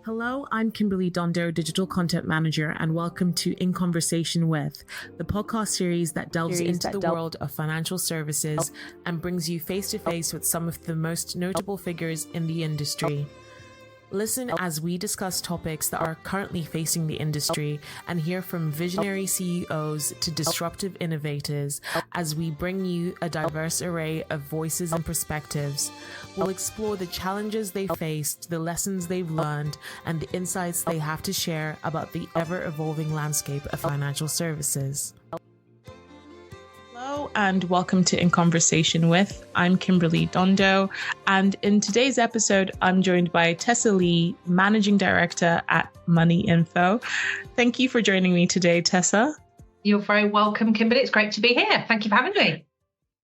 Hello, I'm Kimberley Dondo, Digital Content Manager, and welcome to In Conversation With, the podcast series that delves into the world of financial services and brings you face-to-face with some of the most notable figures in the industry. Listen as we discuss topics that are currently facing the industry and hear from visionary CEOs to disruptive innovators as we bring you a diverse array of voices and perspectives. We'll explore the challenges they faced, the lessons they've learned, and the insights they have to share about the ever-evolving landscape of financial services. Hello and welcome to In Conversation With. I'm Kimberley Dondo, and in today's episode, I'm joined by Tessa Lee, Managing Director at moneyinfo. Thank you for joining me today, Tessa. You're very welcome, Kimberley. It's great to be here. Thank you for having me.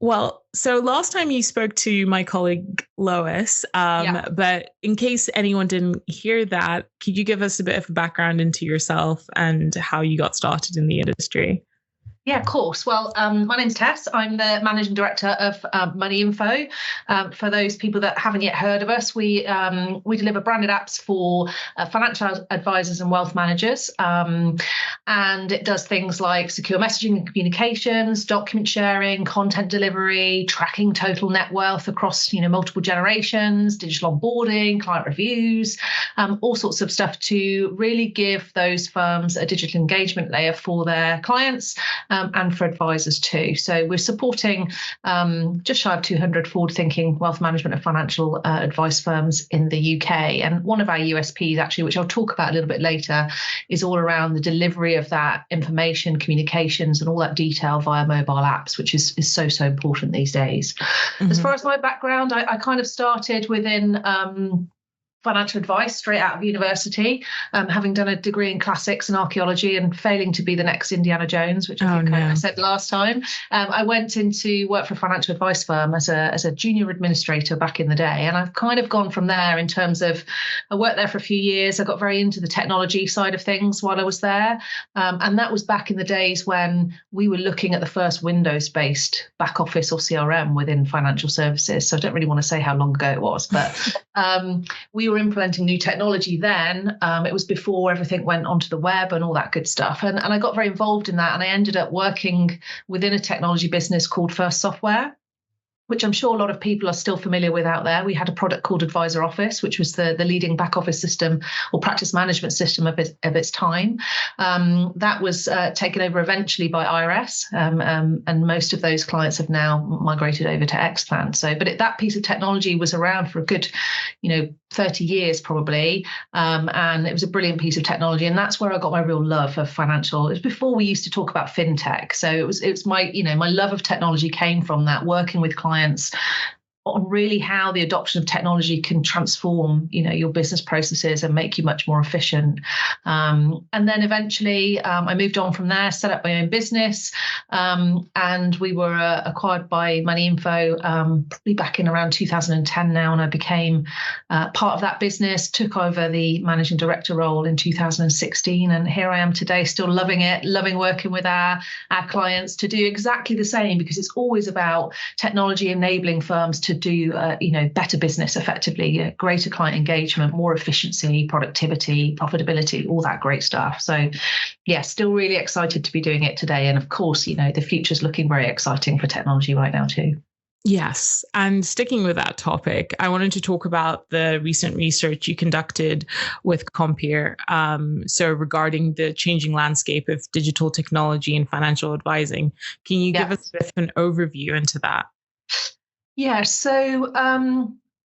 Well, so last time you spoke to my colleague Lois, but in case anyone didn't hear that, could you give us a bit of a background into yourself and how you got started in the industry? Yeah, of course. Well, my name's Tess. I'm the Managing Director of moneyinfo. For those people that haven't yet heard of us, we deliver branded apps for financial advisors and wealth managers. And it does things like secure messaging and communications, document sharing, content delivery, tracking total net wealth across multiple generations, digital onboarding, client reviews, all sorts of stuff to really give those firms a digital engagement layer for their clients. And for advisors too. So we're supporting just shy of 200 forward-thinking wealth management and financial advice firms in the UK. And one of our USPs, actually, which I'll talk about a little bit later, is all around the delivery of that information, communications, and all that detail via mobile apps, which is so important these days. Mm-hmm. As far as my background, I kind of started within financial advice straight out of university, having done a degree in classics and archaeology and failing to be the next Indiana Jones, which I said last time. I went into work for a financial advice firm as a junior administrator back in the day. And I've kind of gone from there in terms of, I worked there for a few years. I got very into the technology side of things while I was there. And that was back in the days when we were looking at the first Windows-based back office or CRM within financial services. So I don't really want to say how long ago it was, but we were implementing new technology then. It was before everything went onto the web and all that good stuff. And I got very involved in that. And I ended up working within a technology business called First Software, which I'm sure a lot of people are still familiar with out there. We had a product called Advisor Office, which was the leading back office system or practice management system of its time. That was taken over eventually by IRS, and most of those clients have now migrated over to Xplan. But that piece of technology was around for a good, 30 years probably, and it was a brilliant piece of technology. And that's where I got my real love of financial. It was before we used to talk about fintech, so it was my my love of technology came from that, working with clients on really how the adoption of technology can transform, your business processes and make you much more efficient. And then eventually I moved on from there, set up my own business, and we were acquired by moneyinfo probably back in around 2010 now, and I became part of that business, took over the managing director role in 2016, and here I am today, still loving it, loving working with our clients to do exactly the same, because it's always about technology enabling firms to do better business effectively, greater client engagement, more efficiency, productivity, profitability, all that great stuff. So yeah, still really excited to be doing it today. And of course, the future's looking very exciting for technology right now too. Yes. And sticking with that topic, I wanted to talk about the recent research you conducted with Compeer. So regarding the changing landscape of digital technology and financial advising, can you give us a bit of an overview into that? Yeah, so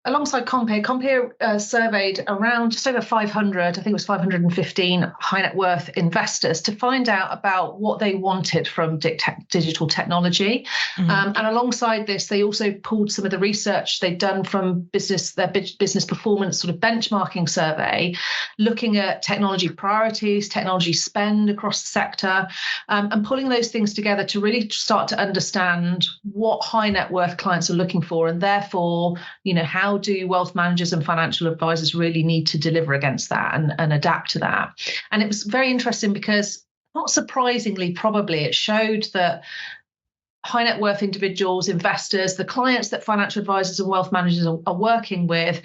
alongside Compeer surveyed around just over 500, I think it was 515 high net worth investors to find out about what they wanted from digital technology. Mm-hmm. And alongside this, they also pulled some of the research they'd done from their business performance sort of benchmarking survey, looking at technology priorities, technology spend across the sector, and pulling those things together to really start to understand what high net worth clients are looking for, and therefore, how do wealth managers and financial advisors really need to deliver against that and adapt to that. And it was very interesting because, not surprisingly, probably it showed that high net worth individuals, investors, the clients that financial advisors and wealth managers are working with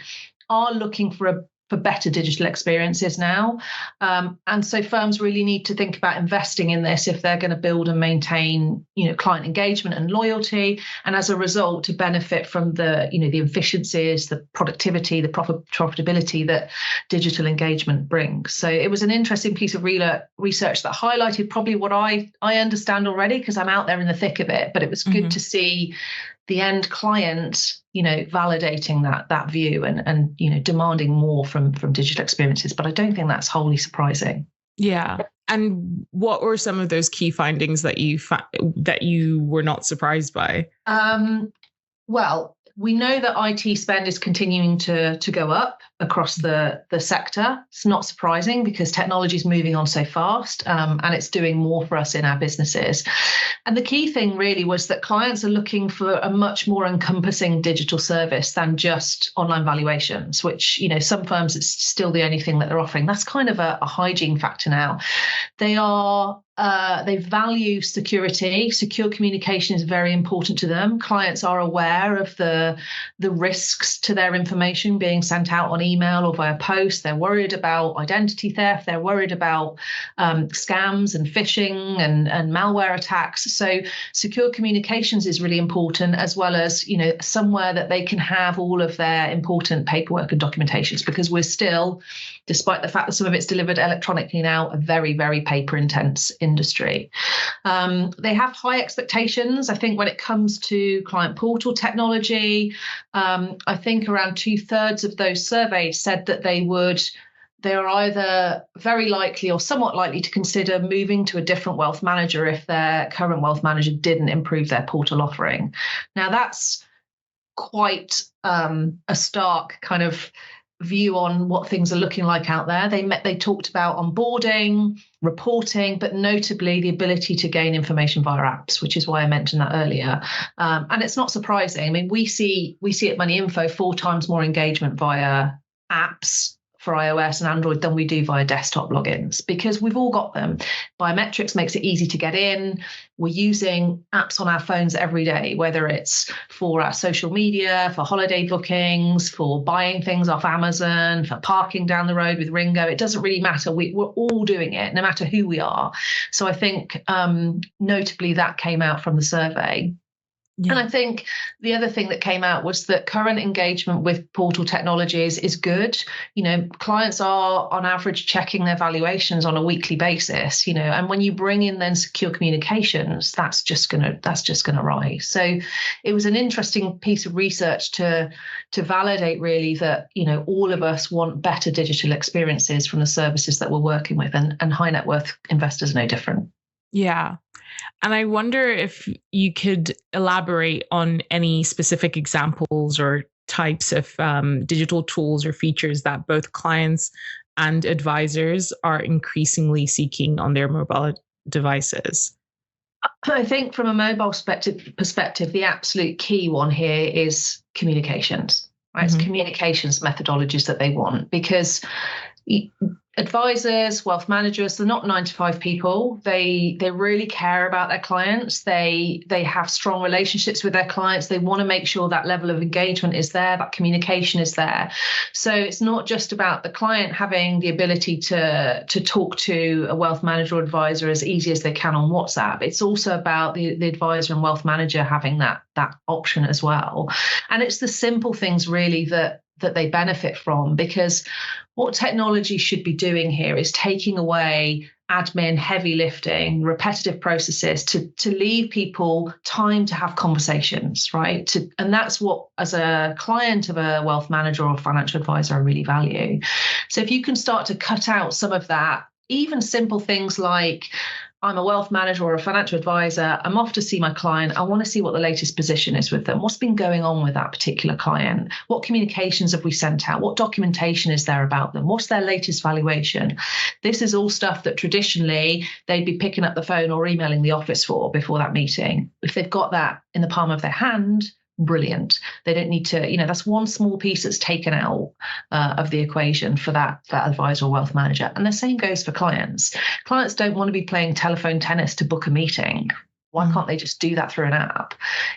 are looking for for better digital experiences now. And so firms really need to think about investing in this if they're going to build and maintain, client engagement and loyalty. And as a result, to benefit from the efficiencies, the productivity, the profitability that digital engagement brings. So it was an interesting piece of research that highlighted probably what I understand already, because I'm out there in the thick of it. But it was good to see the end client, validating that view and demanding more from digital experiences. But I don't think that's wholly surprising. Yeah. And what were some of those key findings that you were not surprised by? Well, we know that IT spend is continuing to go up across the sector. It's not surprising because technology is moving on so fast, and it's doing more for us in our businesses. And the key thing really was that clients are looking for a much more encompassing digital service than just online valuations, which, some firms, it's still the only thing that they're offering. That's kind of a hygiene factor now. They value security. Secure communication is very important to them. Clients are aware of the risks to their information being sent out on email or via post. They're worried about identity theft. They're worried about scams and phishing and malware attacks. So secure communications is really important, as well as, somewhere that they can have all of their important paperwork and documentations, because we're still, despite the fact that some of it's delivered electronically now, a very, very paper intense industry. They have high expectations, I think, when it comes to client portal technology. I think around 2/3 of those surveyed said that they're either very likely or somewhat likely to consider moving to a different wealth manager if their current wealth manager didn't improve their portal offering. Now, that's quite a stark kind of view on what things are looking like out there. They talked about onboarding, reporting, but notably the ability to gain information via apps, which is why I mentioned that earlier. And it's not surprising. I mean, we see at moneyinfo 4 times more engagement via apps for iOS and Android than we do via desktop logins, because we've all got them. Biometrics makes it easy to get in. We're using apps on our phones every day, whether it's for our social media, for holiday bookings, for buying things off Amazon, for parking down the road with Ringo. It doesn't really matter. We're all doing it, no matter who we are. So I think notably that came out from the survey. Yeah. And I think the other thing that came out was that current engagement with portal technologies is good. Clients are on average checking their valuations on a weekly basis, and when you bring in then secure communications, that's just gonna rise. So it was an interesting piece of research to validate really that, all of us want better digital experiences from the services that we're working with, and high net worth investors are no different. Yeah. And I wonder if you could elaborate on any specific examples or types of digital tools or features that both clients and advisors are increasingly seeking on their mobile devices. I think from a mobile perspective, the absolute key one here is communications, right? Mm-hmm. It's communications methodologies that they want, because advisors, wealth managers, they're not 9-to-5 people. They really care about their clients. They have strong relationships with their clients. They want to make sure that level of engagement is there, that communication is there. So it's not just about the client having the ability to talk to a wealth manager or advisor as easy as they can on WhatsApp. It's also about the advisor and wealth manager having that option as well. And it's the simple things really that they benefit from, because what technology should be doing here is taking away admin, heavy lifting, repetitive processes to leave people time to have conversations, right? And that's what, as a client of a wealth manager or a financial advisor, I really value. So if you can start to cut out some of that, even simple things like, I'm a wealth manager or a financial advisor, I'm off to see my client. I want to see what the latest position is with them. What's been going on with that particular client? What communications have we sent out? What documentation is there about them? What's their latest valuation? This is all stuff that traditionally they'd be picking up the phone or emailing the office for before that meeting. If they've got that in the palm of their hand, brilliant. They don't need to, that's one small piece that's taken out of the equation for that advisor or wealth manager. And the same goes for clients. Clients don't want to be playing telephone tennis to book a meeting. Why can't they just do that through an app?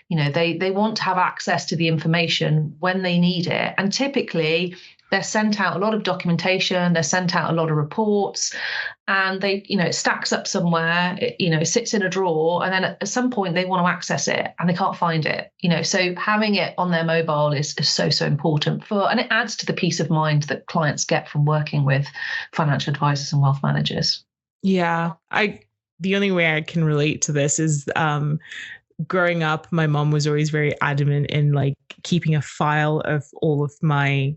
They want to have access to the information when they need it. And typically they're sent out a lot of documentation, they're sent out a lot of reports, and they, it stacks up somewhere, it sits in a drawer, and then at some point they want to access it and they can't find it, so having it on their mobile is so important and it adds to the peace of mind that clients get from working with financial advisors and wealth managers. Yeah, the only way I can relate to this is growing up, my mom was always very adamant in like keeping a file of all of my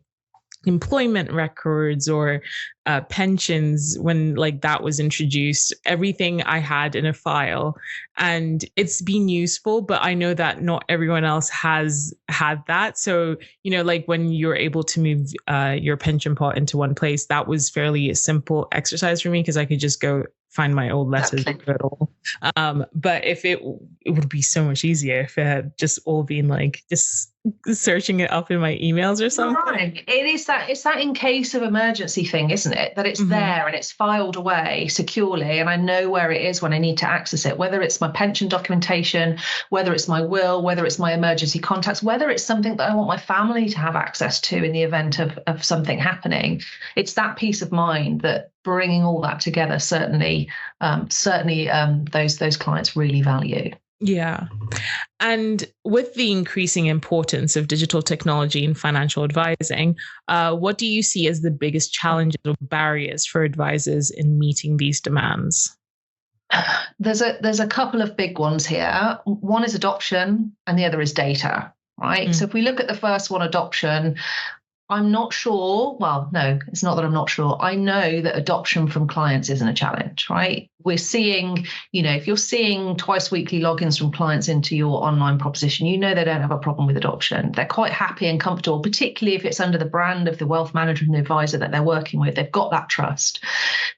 employment records or pensions when like that was introduced, everything I had in a file, and it's been useful, but I know that not everyone else has had that. So, like when you're able to move your pension pot into one place, that was fairly a simple exercise for me because I could just go find my old letters and do it all. But if it would be so much easier if it had just all been like just searching it up in my emails or something. Right. It's that in case of emergency thing, isn't it? That it's there and it's filed away securely, and I know where it is when I need to access it, whether it's my pension documentation, whether it's my will, whether it's my emergency contacts, whether it's something that I want my family to have access to in the event of something happening. It's that peace of mind that bringing all that together certainly those clients really value. Yeah. And with the increasing importance of digital technology in financial advising, what do you see as the biggest challenges or barriers for advisors in meeting these demands? There's a couple of big ones here. One is adoption and the other is data, right? So if we look at the first one, adoption, I'm not sure. Well, no, it's not that I'm not sure. I know that adoption from clients isn't a challenge, right? We're seeing, if you're seeing twice weekly logins from clients into your online proposition, they don't have a problem with adoption. They're quite happy and comfortable, particularly if it's under the brand of the wealth manager and the advisor that they're working with. They've got that trust.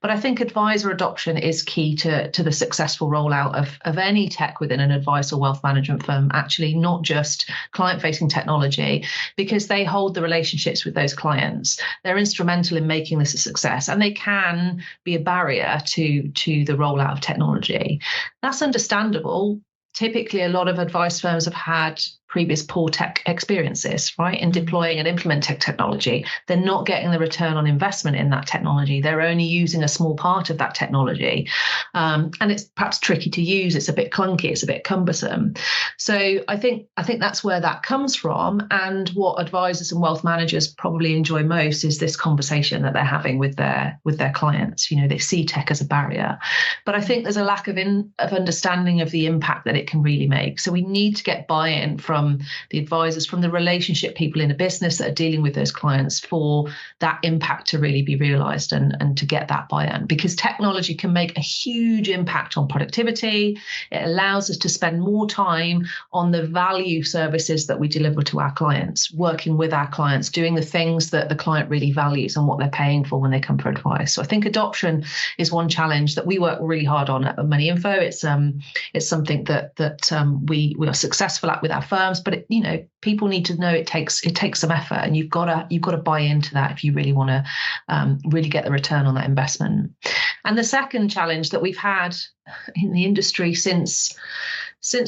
But I think advisor adoption is key to the successful rollout of any tech within an advice or wealth management firm, actually, not just client-facing technology, because they hold the relationships with those clients. They're instrumental in making this a success, and they can be a barrier to the rollout of technology. That's understandable. Typically, a lot of advice firms have had previous poor tech experiences, right, in deploying and implementing technology. They're not getting the return on investment in that technology. They're only using a small part of that technology. And it's perhaps tricky to use. It's a bit clunky. It's a bit cumbersome. So I think that's where that comes from. And what advisors and wealth managers probably enjoy most is this conversation that they're having with their clients. They see tech as a barrier. But I think there's a lack of understanding of the impact that it can really make. So we need to get buy-in from the advisors, from the relationship people in a business that are dealing with those clients, for that impact to really be realized and to get that buy-in, because technology can make a huge impact on productivity. It allows us to spend more time on the value services that we deliver to our clients, working with our clients, doing the things that the client really values and what they're paying for when they come for advice. So I think adoption is one challenge that we work really hard on at moneyinfo. It's something that we are successful at with our firms. But people need to know it takes some effort, and you've got to buy into that if you really want to really get the return on that investment. And the second challenge that we've had in the industry since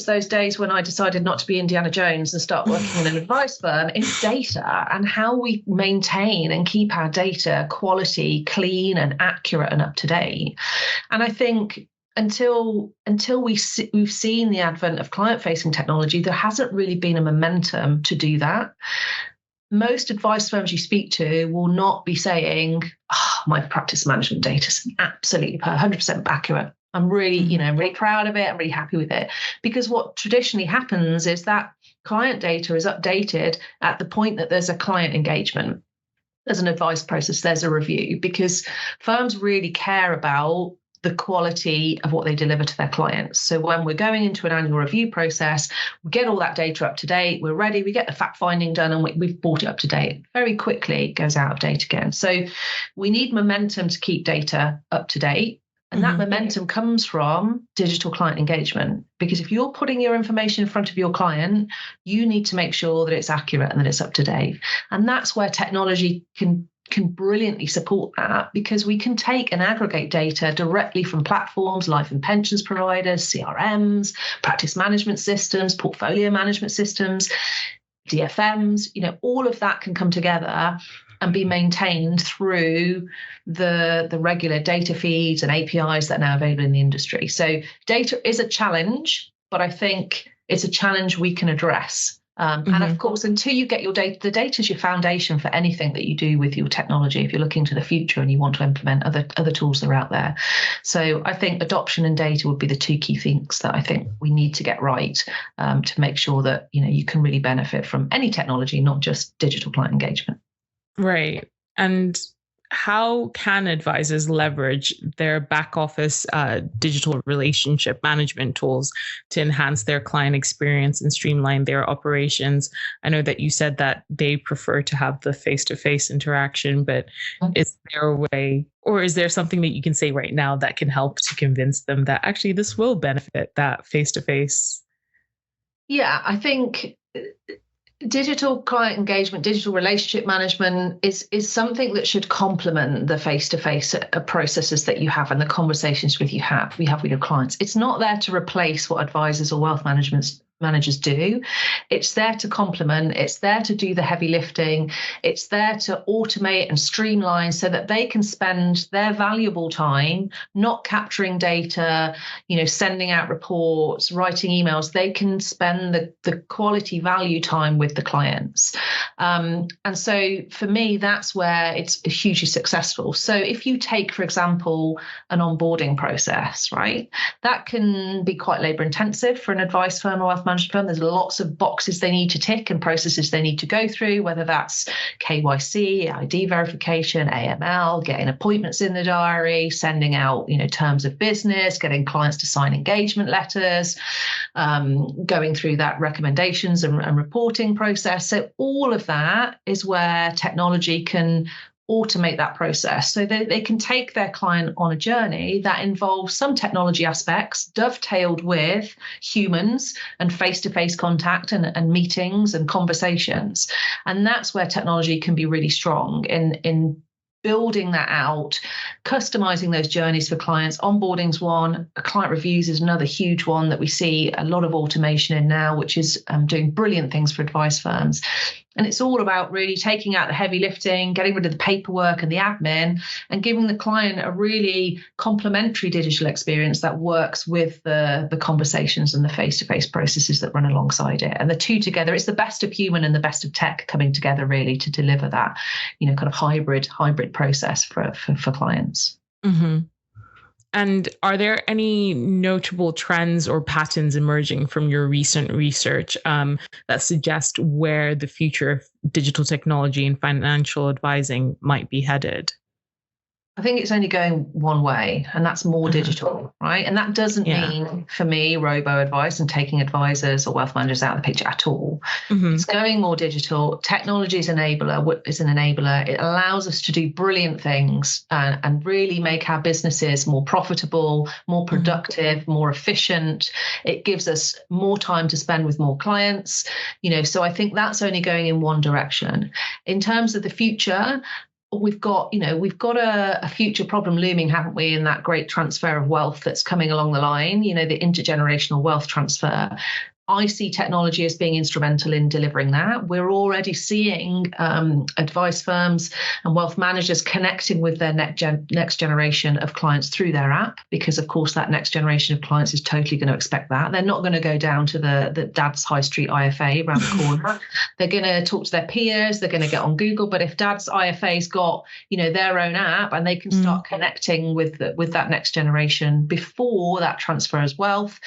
those days when I decided not to be Indiana Jones and start working in an advice firm is data, and how we maintain and keep our data quality, clean and accurate and up to date. And I think until we've seen the advent of client-facing technology, there hasn't really been a momentum to do that. Most advice firms you speak to will not be saying, my practice management data is absolutely 100% accurate. I'm really, really proud of it. I'm really happy with it. Because what traditionally happens is that client data is updated at the point that there's a client engagement. There's an advice process, there's a review, because firms really care about the quality of what they deliver to their clients. So when we're going into an annual review process, we get all that data up to date, we're ready, we get the fact finding done, and we've brought it up to date. Very quickly, it goes out of date again. So we need momentum to keep data up to date. And that momentum comes from digital client engagement, because if you're putting your information in front of your client, you need to make sure that it's accurate and that it's up to date. And that's where technology can brilliantly support that, because we can take and aggregate data directly from platforms, life and pensions providers, CRMs, practice management systems, portfolio management systems, DFMs, all of that can come together and be maintained through the regular data feeds and APIs that are now available in the industry. So data is a challenge, but I think it's a challenge we can address. And of course, until you get your data, the data is your foundation for anything that you do with your technology. If you're looking to the future and you want to implement other tools that are out there. So I think adoption and data would be the two key things that I think we need to get right to make sure that, you can really benefit from any technology, not just digital client engagement. Right. And how can advisors leverage their back office digital relationship management tools to enhance their client experience and streamline their operations? I know that you said that they prefer to have the face-to-face interaction, but is there a way, or is there something that you can say right now that can help to convince them that actually this will benefit that face-to-face? Yeah, I think digital client engagement, digital relationship management is something that should complement the face-to-face processes that you have and the conversations we have with your clients. It's not there to replace what advisors or wealth managers do. It's there to complement. It's there to do the heavy lifting. It's there to automate and streamline so that they can spend their valuable time not capturing data, sending out reports, writing emails. They can spend the quality value time with the clients. And so for me, that's where it's hugely successful. So if you take, for example, an onboarding process, right, that can be quite labor intensive for an advice firm or wealth management firm. There's lots of boxes they need to tick and processes they need to go through, whether that's KYC, ID verification, AML, getting appointments in the diary, sending out, terms of business, getting clients to sign engagement letters, going through that recommendations and reporting process. So all of that is where technology can automate that process so they can take their client on a journey that involves some technology aspects dovetailed with humans and face-to-face contact and meetings and conversations. And that's where technology can be really strong in building that out, customizing those journeys for clients. Onboarding's one, client reviews is another huge one that we see a lot of automation in now, which is doing brilliant things for advice firms. And it's all about really taking out the heavy lifting, getting rid of the paperwork and the admin, and giving the client a really complementary digital experience that works with the conversations and the face-to-face processes that run alongside it. And the two together, it's the best of human and the best of tech coming together really to deliver that, kind of hybrid process for clients. Mm-hmm. And are there any notable trends or patterns emerging from your recent research that suggest where the future of digital technology and financial advising might be headed? I think it's only going one way, and that's more digital, right? And that doesn't mean, for me, robo-advice and taking advisors or wealth managers out of the picture at all. Mm-hmm. It's going more digital. Technology is an enabler. It allows us to do brilliant things and really make our businesses more profitable, more productive, more efficient. It gives us more time to spend with more clients, so I think that's only going in one direction. In terms of the future, we've got a future problem looming, haven't we, in that great transfer of wealth that's coming along the line, the intergenerational wealth transfer. I see technology as being instrumental in delivering that. We're already seeing advice firms and wealth managers connecting with their next generation of clients through their app, because of course that next generation of clients is totally going to expect that. They're not going to go down to the dad's high street IFA around the corner. They're going to talk to their peers. They're going to get on Google. But if dad's IFA's got their own app and they can start connecting with that next generation before that transfers wealth,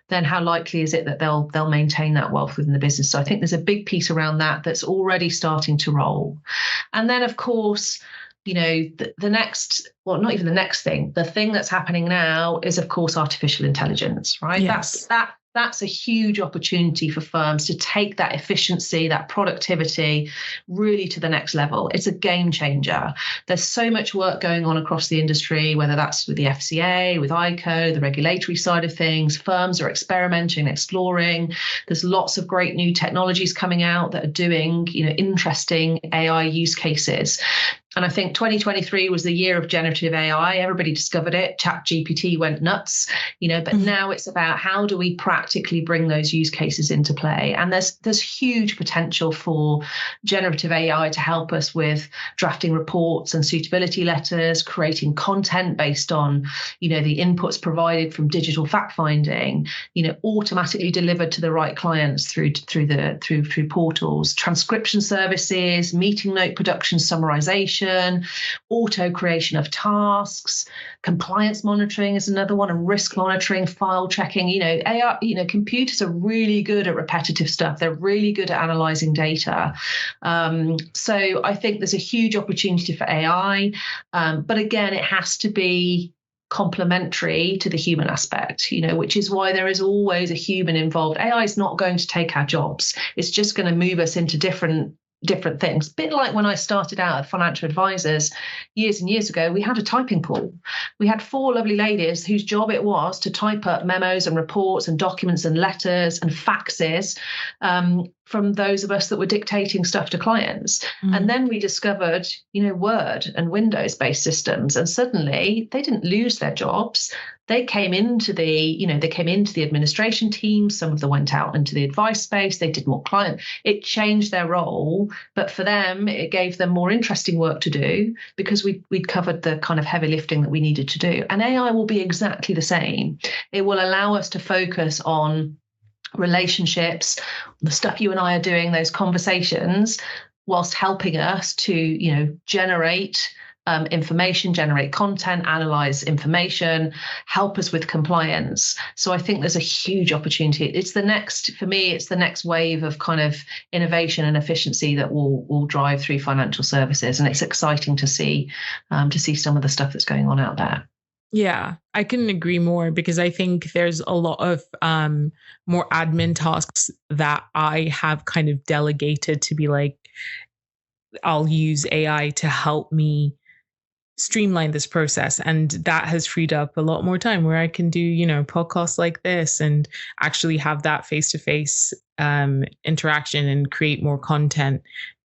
then how likely is it that they'll maintain that wealth within the business? So I think there's a big piece around that that's already starting to roll. And then, of course, the next, well, not even the next thing, the thing that's happening now is, of course, artificial intelligence, right? Yes. That's a huge opportunity for firms to take that efficiency, that productivity really to the next level. It's a game changer. There's so much work going on across the industry, whether that's with the FCA, with ICO, the regulatory side of things. Firms are experimenting, exploring. There's lots of great new technologies coming out that are doing, interesting AI use cases. And I think 2023 was the year of generative AI. Everybody discovered it. ChatGPT went nuts, but now it's about how do we practically bring those use cases into play? And there's huge potential for generative AI to help us with drafting reports and suitability letters, creating content based on, the inputs provided from digital fact finding, automatically delivered to the right clients through portals, transcription services, meeting note production, summarization, auto creation of tasks, compliance monitoring is another one, and risk monitoring, file checking. AI, computers are really good at repetitive stuff. They're really good at analyzing data. So I think there's a huge opportunity for AI. But again, it has to be complementary to the human aspect, which is why there is always a human involved. AI is not going to take our jobs. It's just going to move us into different things. A bit like when I started out at Financial Advisors years and years ago, we had a typing pool. We had 4 lovely ladies whose job it was to type up memos and reports and documents and letters and faxes from those of us that were dictating stuff to clients. And then we discovered, Word and Windows-based systems, and suddenly they didn't lose their jobs. They came into the administration team. Some of them went out into the advice space. They did more client. It changed their role, but for them, it gave them more interesting work to do because we'd covered the kind of heavy lifting that we needed to do. And AI will be exactly the same. It will allow us to focus on relationships, the stuff you and I are doing, those conversations, whilst helping us to, generate information, generate content, analyze information, help us with compliance. So I think there's a huge opportunity. It's the next wave of kind of innovation and efficiency that will drive through financial services. And it's exciting to see some of the stuff that's going on out there. Yeah, I couldn't agree more, because I think there's a lot of more admin tasks that I have kind of delegated to be like, I'll use AI to help me streamline this process. And that has freed up a lot more time where I can do, podcasts like this and actually have that face-to-face interaction and create more content.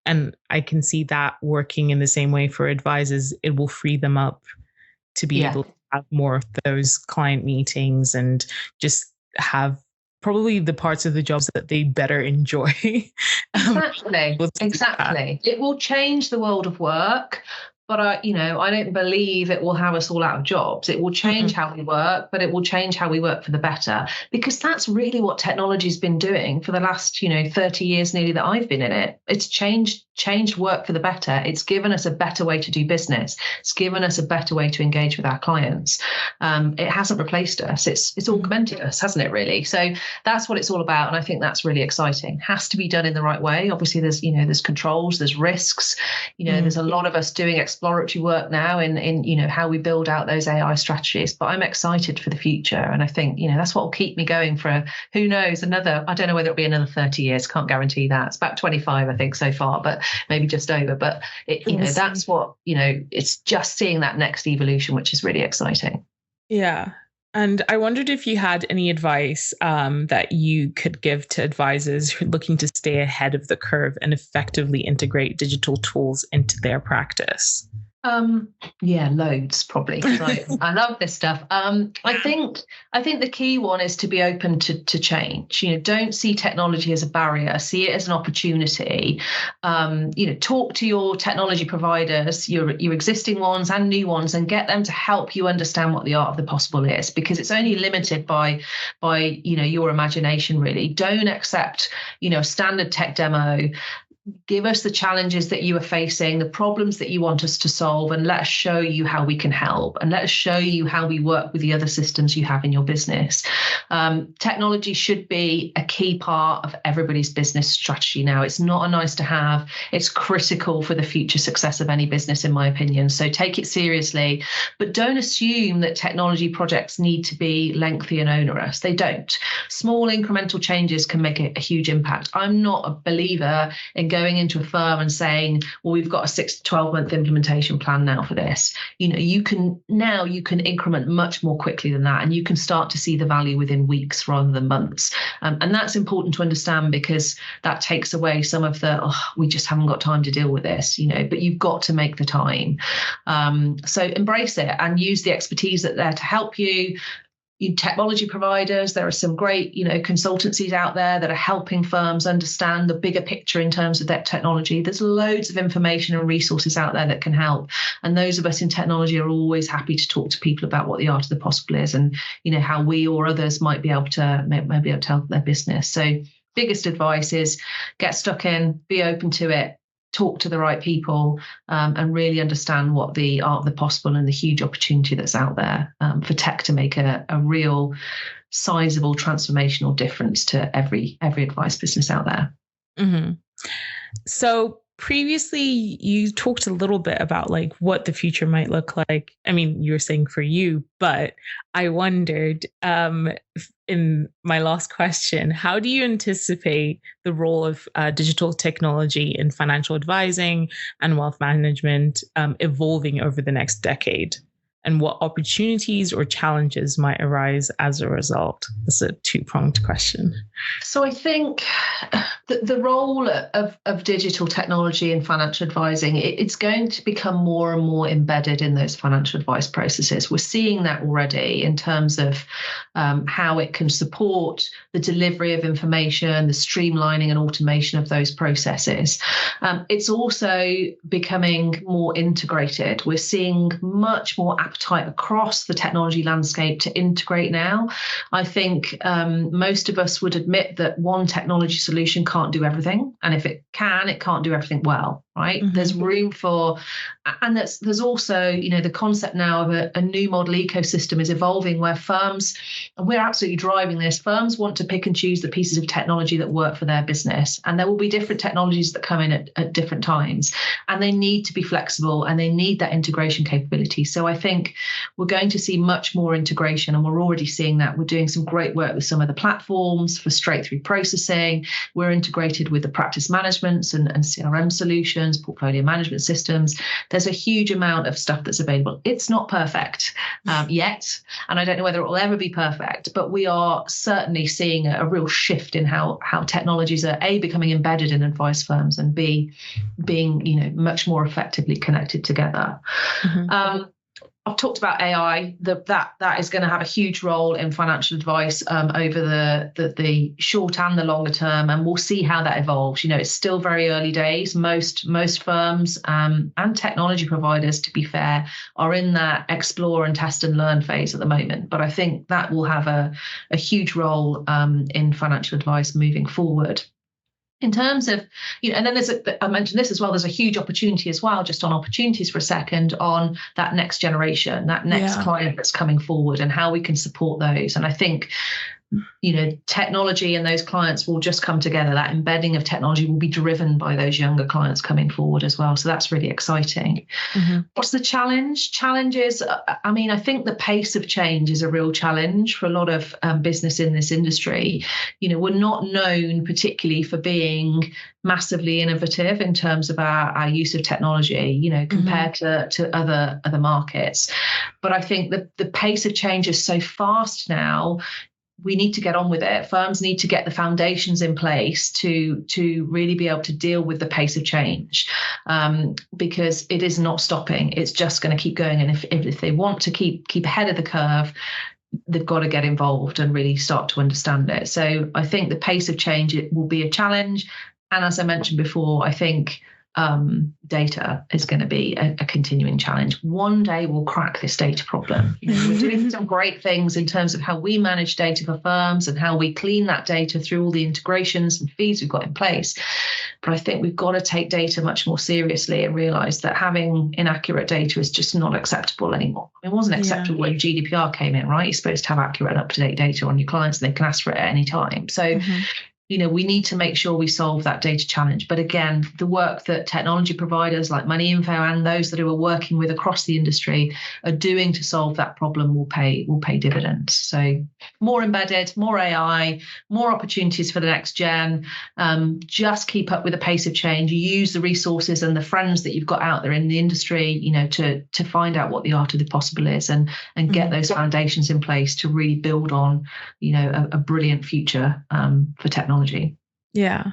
And I can see that working in the same way for advisors. It will free them up to be able to have more of those client meetings and just have probably the parts of the jobs that they better enjoy. Exactly. It will change the world of work, but I don't believe it will have us all out of jobs. It will change how we work, but it will change how we work for the better, because that's really what technology's been doing for the last, 30 years nearly that I've been in it. It's changed work for the better. It's given us a better way to do business. It's given us a better way to engage with our clients. It hasn't replaced us. It's augmented us, hasn't it, really? So that's what it's all about. And I think that's really exciting. Has to be done in the right way. Obviously, there's controls, there's risks. There's a lot of us doing exploratory work now in how we build out those AI strategies. But I'm excited for the future. And I think, that's what will keep me going for, who knows, I don't know whether it'll be another 30 years. Can't guarantee that. It's about 25, I think, so far, but maybe just over. But that's what, it's just seeing that next evolution, which is really exciting. Yeah. And I wondered if you had any advice that you could give to advisors who are looking to stay ahead of the curve and effectively integrate digital tools into their practice. Loads probably. I love this stuff. I think the key one is to be open to change. Don't see technology as a barrier. See it as an opportunity. Talk to your technology providers, your existing ones and new ones, and get them to help you understand what the art of the possible is, because it's only limited by your imagination, really. Don't accept a standard tech demo. Give us the challenges that you are facing, the problems that you want us to solve, and let us show you how we can help, and let us show you how we work with the other systems you have in your business. Technology should be a key part of everybody's business strategy now. It's not a nice to have. It's critical for the future success of any business, in my opinion. So take it seriously, but don't assume that technology projects need to be lengthy and onerous. They don't. Small incremental changes can make a huge impact. I'm not a believer in going into a firm and saying, well, we've got a 6 to 12 month implementation plan now for this. You can increment much more quickly than that, and you can start to see the value within weeks rather than months. And that's important to understand, because that takes away some of the, we just haven't got time to deal with this, but you've got to make the time. So embrace it and use the expertise that's there to help you. Technology providers, there are some great, consultancies out there that are helping firms understand the bigger picture in terms of their technology. There's loads of information and resources out there that can help. And those of us in technology are always happy to talk to people about what the art of the possible is, and, how we or others might be able to help their business. So biggest advice is get stuck in, be open to it, talk to the right people, and really understand what the art of the possible and the huge opportunity that's out there for tech to make a real sizable transformational difference to every advice business out there. Mm-hmm. So previously you talked a little bit about like what the future might look like. I mean, you were saying for you, but I wondered in my last question, how do you anticipate the role of digital technology in financial advising and wealth management evolving over the next decade? And what opportunities or challenges might arise as a result? That's a two-pronged question. So I think the role of digital technology in financial advising, it's going to become more and more embedded in those financial advice processes. We're seeing that already in terms of how it can support the delivery of information, the streamlining and automation of those processes. It's also becoming more integrated. We're seeing much more appetite across the technology landscape to integrate now. I think most of us would admit that one technology solution can't do everything. And if it can, it can't do everything well, right? Mm-hmm. There's room for, and there's also, the concept now of a new model ecosystem is evolving where firms, and we're absolutely driving this, firms want to pick and choose the pieces of technology that work for their business. And there will be different technologies that come in at different times, and they need to be flexible and they need that integration capability. So I think we're going to see much more integration, and we're already seeing that. We're doing some great work with some of the platforms for straight through processing. We're integrated with the practice managements and CRM solutions, portfolio management systems. There's a huge amount of stuff that's available. It's not perfect yet, and I don't know whether it will ever be perfect, but we are certainly seeing a real shift in how technologies are A, becoming embedded in advice firms, and B, being much more effectively connected together. Mm-hmm. I've talked about AI, that is going to have a huge role in financial advice over the short and the longer term, and we'll see how that evolves. It's still very early days. Most firms and technology providers, to be fair, are in that explore and test and learn phase at the moment. But I think that will have a huge role in financial advice moving forward. In terms of, and then I mentioned this as well, there's a huge opportunity as well, just on opportunities for a second, on that next generation, that next client that's coming forward, and how we can support those. And I think, technology and those clients will just come together. That embedding of technology will be driven by those younger clients coming forward as well. So that's really exciting. Mm-hmm. What's the challenge? Challenges, I think the pace of change is a real challenge for a lot of business in this industry. We're not known particularly for being massively innovative in terms of our use of technology, compared to other markets. But I think the pace of change is so fast now. We need to get on with it. Firms need to get the foundations in place to really be able to deal with the pace of change, because it is not stopping. It's just going to keep going. And if they want to keep ahead of the curve, they've got to get involved and really start to understand it. So I think the pace of change, it will be a challenge. And as I mentioned before, I think data is going to be a continuing challenge. One day we'll crack this data problem. We're doing some great things in terms of how we manage data for firms and how we clean that data through all the integrations and feeds we've got in place. But I think we've got to take data much more seriously and realize that having inaccurate data is just not acceptable anymore. It wasn't acceptable when GDPR came in, right? You're supposed to have accurate and up-to-date data on your clients, and they can ask for it at any time. So we need to make sure we solve that data challenge. But again, the work that technology providers like moneyinfo and those that we're working with across the industry are doing to solve that problem will pay dividends. So more embedded, more AI, more opportunities for the next gen. Just keep up with the pace of change. You use the resources and the friends that you've got out there in the industry, to find out what the art of the possible is, and get those foundations in place to really build on, a brilliant future for technology. Yeah.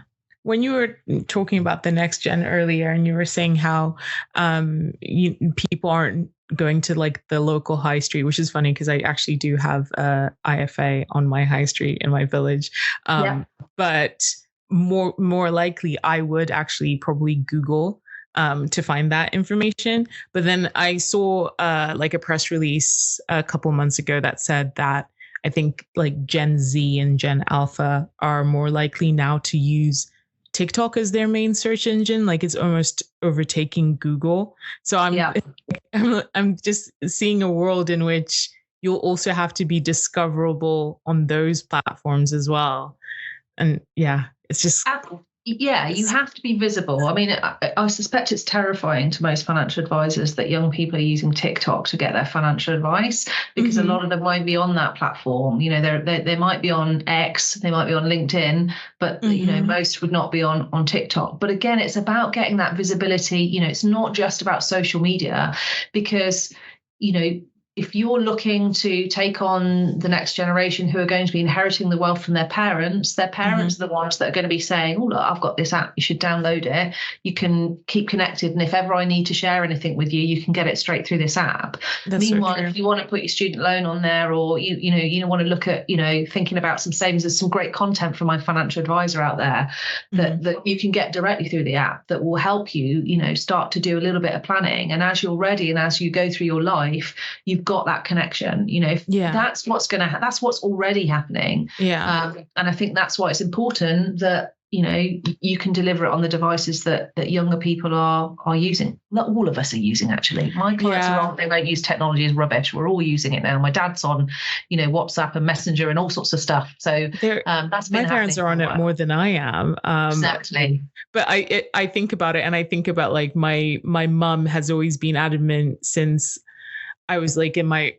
When you were talking about the next gen earlier, and you were saying how people aren't going to like the local high street, which is funny because I actually do have a IFA on my high street in my village. But more likely I would actually probably Google to find that information. But then I saw like a press release a couple months ago that said that I think like Gen Z and Gen Alpha are more likely now to use TikTok as their main search engine. Like it's almost overtaking Google. So I'm just seeing a world in which you'll also have to be discoverable on those platforms as well. And it's just... Yeah, you have to be visible. I mean, I suspect it's terrifying to most financial advisors that young people are using TikTok to get their financial advice, because a lot of them won't be on that platform. They might be on X, they might be on LinkedIn, but most would not be on TikTok. But again, it's about getting that visibility. It's not just about social media, because if you're looking to take on the next generation who are going to be inheriting the wealth from their parents are the ones that are going to be saying, oh, look, I've got this app, you should download it. You can keep connected. And if ever I need to share anything with you, you can get it straight through this app. Meanwhile, if you want to put your student loan on there, or you want to look at, thinking about some savings, there's some great content from my financial advisor out there that you can get directly through the app that will help you, start to do a little bit of planning. And as you're ready and as you go through your life, you've got that connection. That's what's that's what's already happening. And I think that's why it's important that you can deliver it on the devices that younger people are using. Not all of us are using, actually. My clients are wrong. They won't use technology as rubbish. We're all using it now. My dad's on WhatsApp and Messenger and all sorts of stuff. So that's been my parents are on it more than I am. Exactly. But I think about it, and I think about like my mum has always been adamant since I was like in my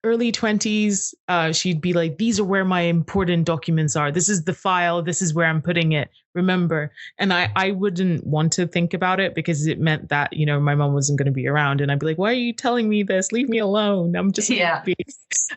early 20s. She'd be like, these are where my important documents are. This is the file. This is where I'm putting it. Remember. And I wouldn't want to think about it, because it meant that, my mom wasn't going to be around. And I'd be like, why are you telling me this? Leave me alone. I'm just happy.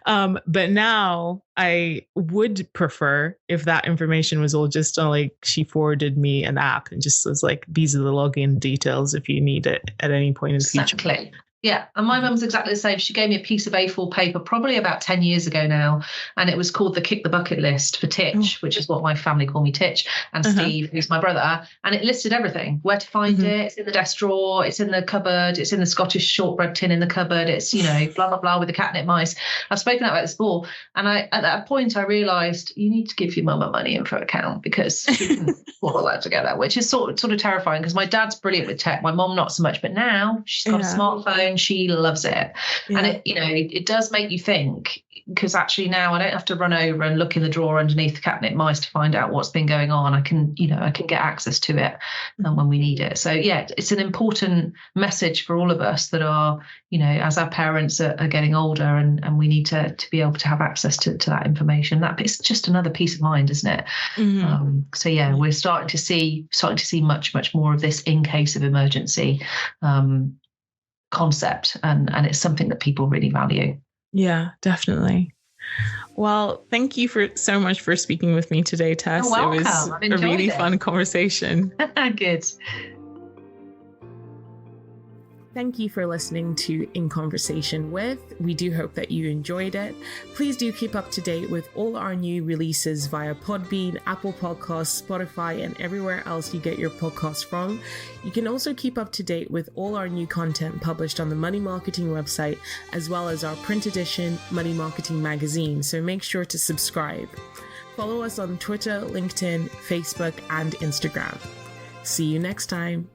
But now I would prefer if that information was all just like, she forwarded me an app and just was like, these are the login details if you need it at any point in the future. Exactly. Yeah, and my mum's exactly the same. She gave me a piece of A4 paper probably about 10 years ago now, and it was called the Kick the Bucket list for Titch, which is what my family call me, Titch, and Steve, who's my brother, and it listed everything, where to find it. It's in the desk drawer, it's in the cupboard, it's in the Scottish shortbread tin in the cupboard, it's, blah, blah, blah, with the catnip mice. I've spoken about this before, and at that point I realised you need to give your mum a moneyinfo account, because she can put all that together, which is sort of terrifying, because my dad's brilliant with tech, my mum not so much, but now she's got a smartphone. She loves it. And it does make you think, because actually now I don't have to run over and look in the drawer underneath the catnip mice to find out what's been going on. I can get access to it when we need it. So it's an important message for all of us that are, as our parents are getting older, and we need to be able to have access to that information. That it's just another peace of mind, isn't it? We're starting to see much, much more of this in case of emergency concept, and it's something that people really value. Yeah, definitely. Well, thank you so much for speaking with me today, Tess. You're welcome. It was a really fun conversation. Good. Thank you for listening to In Conversation With. We do hope that you enjoyed it. Please do keep up to date with all our new releases via Podbean, Apple Podcasts, Spotify, and everywhere else you get your podcasts from. You can also keep up to date with all our new content published on the Money Marketing website, as well as our print edition Money Marketing magazine, so make sure to subscribe. Follow us on Twitter, LinkedIn, Facebook, and Instagram. See you next time.